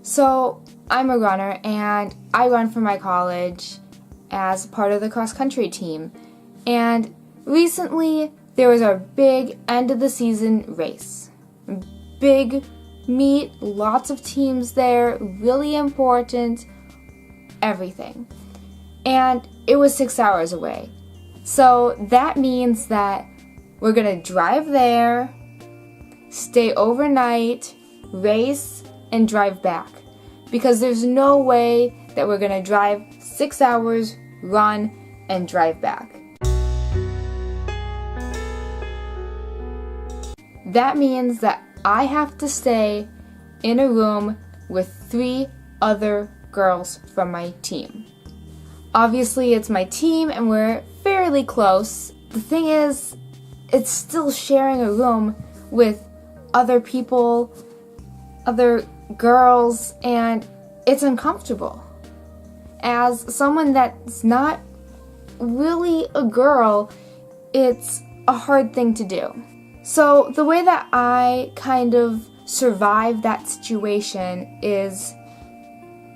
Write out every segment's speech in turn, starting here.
So I'm a runner, and I run for my college as part of the cross-country team. And recently, there was our big end-of-the-season race. Big meet, lots of teams there, really important, everything. And it was 6 hours away. So that means that we're gonna drive there, stay overnight, race, and drive back. Because there's no way that we're gonna drive 6 hours, run, and drive back. That means that I have to stay in a room with 3 other girls from my team. Obviously, it's my team and we're fairly close. The thing is, it's still sharing a room with other people, other girls, and it's uncomfortable. As someone that's not really a girl, it's a hard thing to do. So the way that I kind of survive that situation is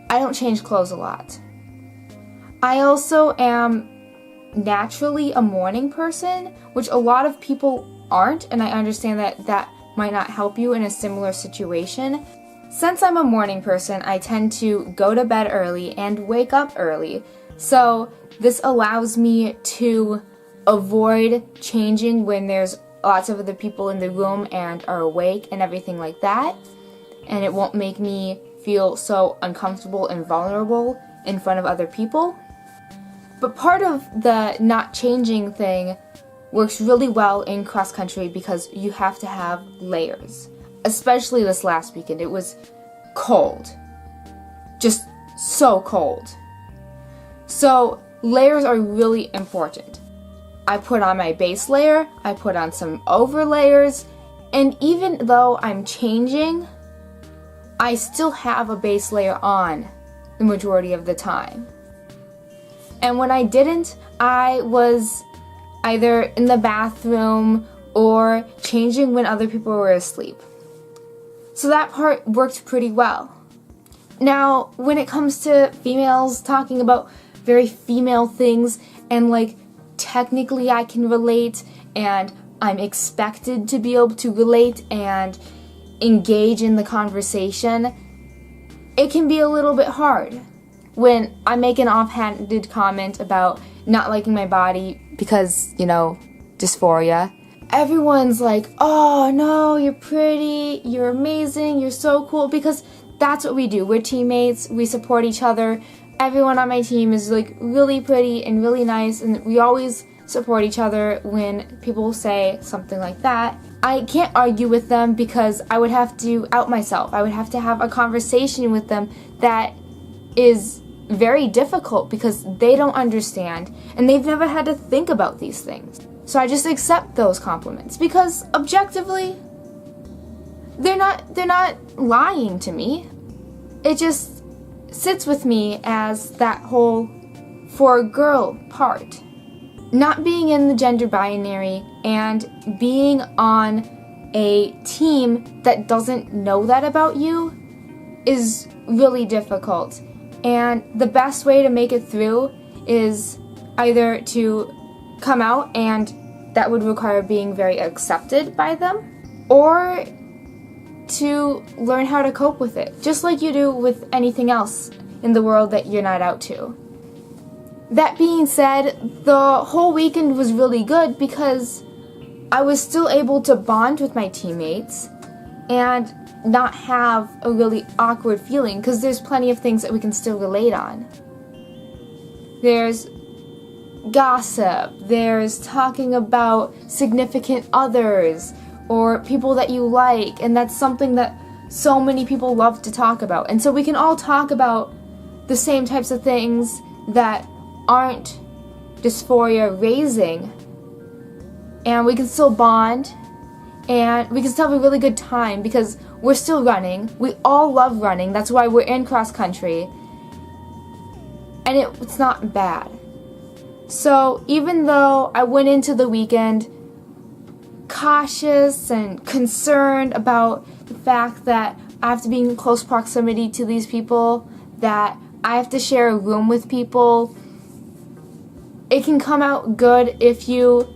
I don't change clothes a lot. I also am naturally a morning person, which a lot of people aren't, and I understand that that might not help you in a similar situation. Since I'm a morning person, I tend to go to bed early and wake up early. So this allows me to avoid changing when there's lots of other people in the room and are awake and everything like that. And it won't make me feel so uncomfortable and vulnerable in front of other people. But part of the not changing thing works really well in cross country because you have to have layers. Especially this last weekend, it was cold. Just so cold. So layers are really important. I put on my base layer, I put on some over layers, and even though I'm changing, I still have a base layer on the majority of the time. And when I didn't, I was either in the bathroom or changing when other people were asleep. So that part worked pretty well. Now, when it comes to females talking about very female things and like technically I can relate and I'm expected to be able to relate and engage in the conversation, it can be a little bit hard. When I make an offhanded comment about not liking my body because, dysphoria, everyone's like, oh no, you're pretty, you're amazing, you're so cool, because that's what we do. We're teammates, we support each other. Everyone on my team is like really pretty and really nice, and we always support each other when people say something like that. I can't argue with them because I would have to out myself. I would have to have a conversation with them that is very difficult because they don't understand and they've never had to think about these things. So I just accept those compliments because objectively, they're not lying to me. It just sits with me as that whole for a girl part. Not being in the gender binary and being on a team that doesn't know that about you is really difficult. And the best way to make it through is either to come out, and that would require being very accepted by them, or to learn how to cope with it, just like you do with anything else in the world that you're not out to. That being said, the whole weekend was really good because I was still able to bond with my teammates and not have a really awkward feeling because there's plenty of things that we can still relate on. There's gossip, there's talking about significant others or people that you like, and that's something that so many people love to talk about. And so we can all talk about the same types of things that aren't dysphoria raising, and we can still bond and we can still have a really good time because we're still running. We all love running. That's why we're in cross country. And it's not bad. So even though I went into the weekend cautious and concerned about the fact that I have to be in close proximity to these people, that I have to share a room with people. It can come out good if you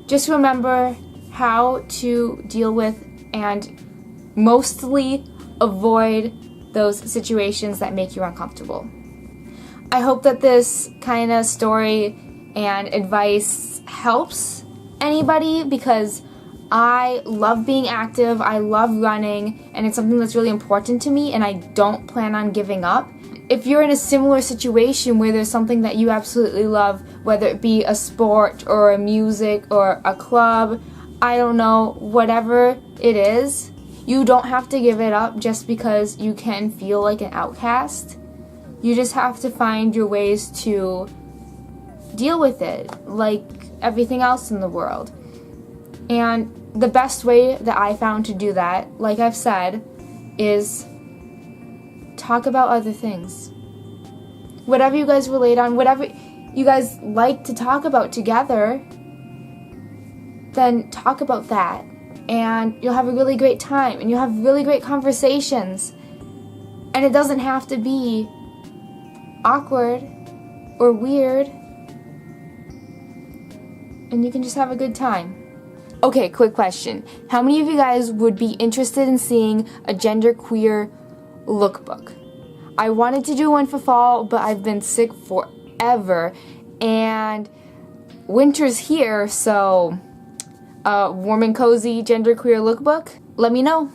just remember how to deal with and mostly avoid those situations that make you uncomfortable. I hope that this kind of story and advice helps anybody, because I love being active, I love running, and it's something that's really important to me, and I don't plan on giving up. If you're in a similar situation where there's something that you absolutely love, whether it be a sport or a music or a club, I don't know, whatever it is, you don't have to give it up just because you can feel like an outcast. You just have to find your ways to deal with it, like everything else in the world. And the best way that I found to do that, like I've said, is talk about other things. Whatever you guys relate on, whatever you guys like to talk about together, then talk about that. And you'll have a really great time, and you'll have really great conversations. And it doesn't have to be awkward or weird. And you can just have a good time. Okay, quick question. How many of you guys would be interested in seeing a genderqueer lookbook? I wanted to do one for fall, but I've been sick forever, and winter's here, so warm and cozy genderqueer lookbook, let me know.